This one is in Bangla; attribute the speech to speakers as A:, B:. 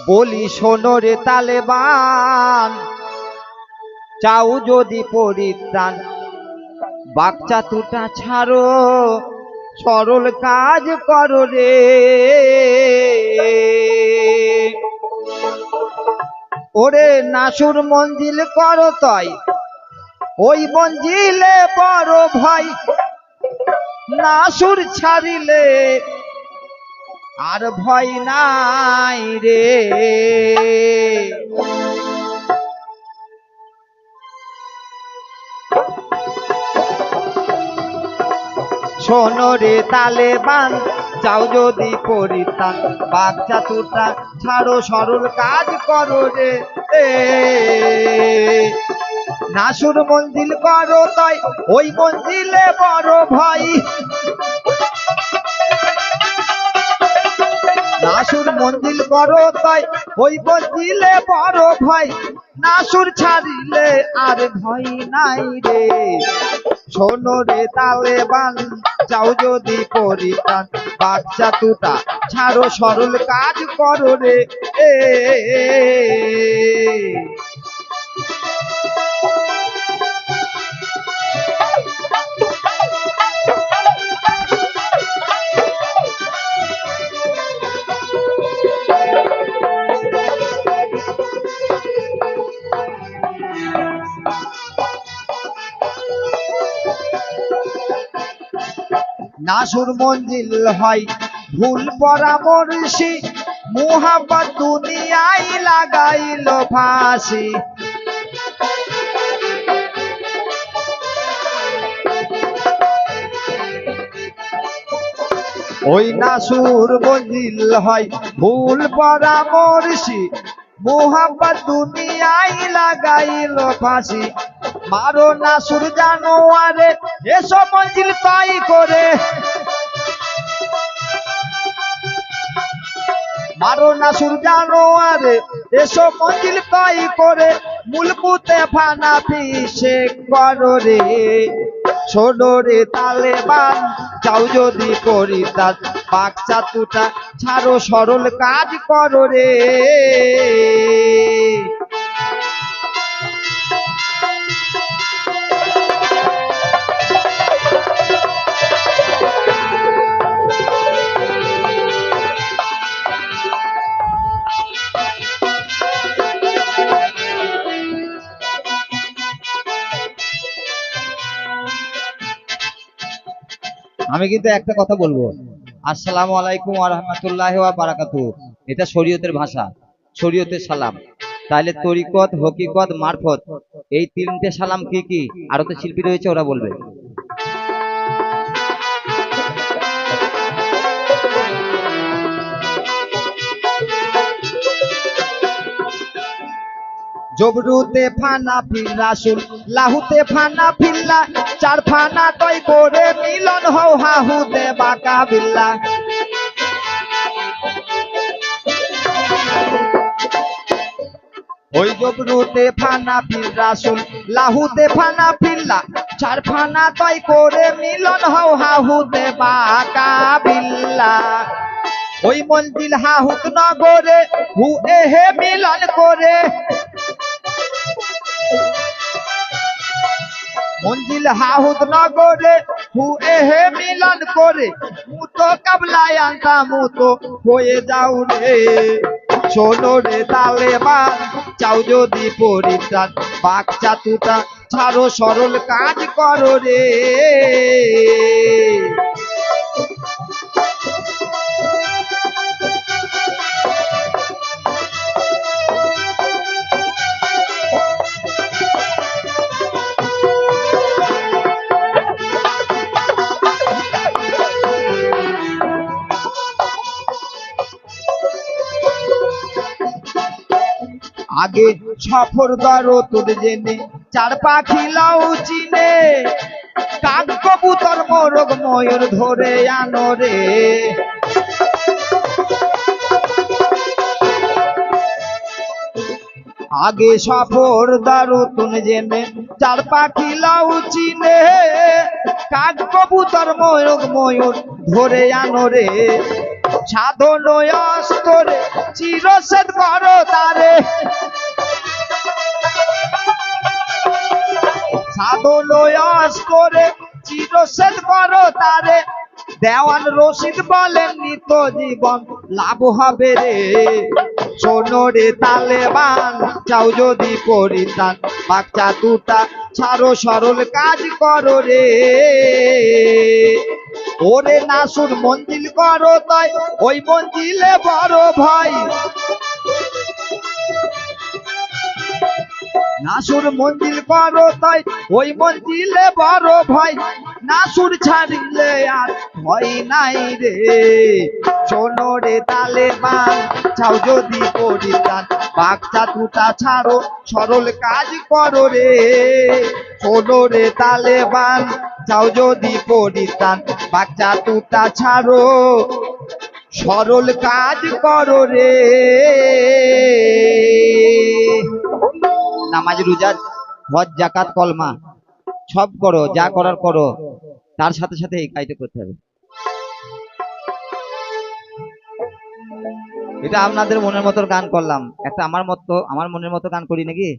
A: বলি শোনো রে তালেবান, চাও যদি পরিত্রাণ, বাকচাতুটা ছাড়ো, সরল কাজ করো রে। ওরে নাসুর মঞ্জিল করো তয়, ওই মঞ্জিলে বড় ভয়, নাসুর ছাড়িলে আর ভয় নাই রে। শোনো রে তালেবান, চাও যদি পরিত্রাণ, বাকচাতুটা ছাড়ো, সরল কাজ করো রে। নাসুর মঞ্জিল করো তাই, ওই মঞ্জিলে বড় ভাই, নাসুর মঞ্জিল করো তাই, ওই মঞ্জিলে বড় ভাই, নাসুর ছাড়িলে আর ভয় নাই রে। শোনো রে তালেবান, চাও যদি পরিত্রাণ, বাকচাতুটা ছাড়ো, সরল কাজ করো রে। নাসুর মঞ্জিল হয় ভুল পরামর্শী, মুহাব্বত দুনিয়ায় লাগাইল ফাঁসি। ওই নাসুর মঞ্জিল হয় ভুল পরামর্শী, মুহাব্বত দুনিয়ায় লাগাইল ফাঁসি। মারো নাসুর জানোয়ারে, এসব মঞ্জিল তাই করে, মারো নাসুর জানোয়ারে, এসব মঞ্জিল তাই করে, মুলকুতে ফানা পিছে করো রে। শোনো রে তালেবান, চাও যদি পরিত্রাণ, বাকচাতুটা ছাড়ো, সরল কাজ করো রে। আমি কিন্তু একটা কথা বলবো, আসসালামু আলাইকুম ওয়া রাহমাতুল্লাহি ওয়া বারাকাতুহু, এটা শরীয়তের ভাষা, শরীয়তের সালাম। তাহলে তরিকত, হকিকত, মারফত, এই তিনটে সালাম কি কি, আরো তো শিল্পী রয়েছে, ওরা বলবে। জবরুতে ফানা ফিল রাসুল, লাহুতে ফানা ফিল্লা, চার ফানা তৈ করে মিলন হও হাহুতে বাকা বিল্লা। ওই জবরুতে ফানা ফিল রাসুল, লাহুতে ফানা ফিল্লা, চার ফানা তৈ করে মিলন হও হাহুতে বাকা বিল্লা। ওই মঞ্জিল হাহুত নগরে, হু এহে মিলন করে, মঞ্জিল হাহুদ নগরে, হু এহে মিলন করে, মুতো কাবলায় আনতা মুতো হয়ে যাও রে। শোনো রে তালেবান, চাও যদি পরিত্রাণ, বাকচাতুটা ছাড়ো, সরল কাজ করো রে। আগে সফর ধরো তোর জেনে, চার পাখি লাউ চিনে, কাক কবুতর মোরগ ময়ূর ধরে আনো রে। আগে সফর দারু তুন জেনে, চার পাখি লাউ চিনে, কাক কবুতর মোরগ ময়ূর ধরে আনো রে। সাধন অস্তরে চিরসেদ করো তারে, সাধন অস্তরে চিরসেদ করো তারে। দেওয়ান রশিদ বলেন নিত জীবন লাভ হবে রে, শোনো রে তালেবান চাও যদি পরিত্রাণ, বাচ্চা দুটা ছাড়ো সরল কাজ করো রে। ওরে নাসুর মঞ্জিল করো তাই ওই মঞ্জিলে বড় ভাই, নাসুর মঞ্জিল করো তাই ওই মঞ্জিলে বড় ভাই, নাসুর ছাড়িলে আর ভয় নাই রে, শোনো রে তালেবান চাও যদি পরিত্রাণ, বাচ্চা দুটা ছাড়ো সরল কাজ করো রে, শোনো রে তালেবান চাও যদি পরিত্রাণ, বাচ্চা দুটা ছাড়ো সরল কাজ করো রে। নামাজ রোজা হজ জাকাত কলমা সব করো, যা করার করো, তার সাথে সাথে এই কাজটা করতে হবে। এটা আপনাদের মনের মতো গান করলাম, একটা আমার মনের মতো গান করি নাকি?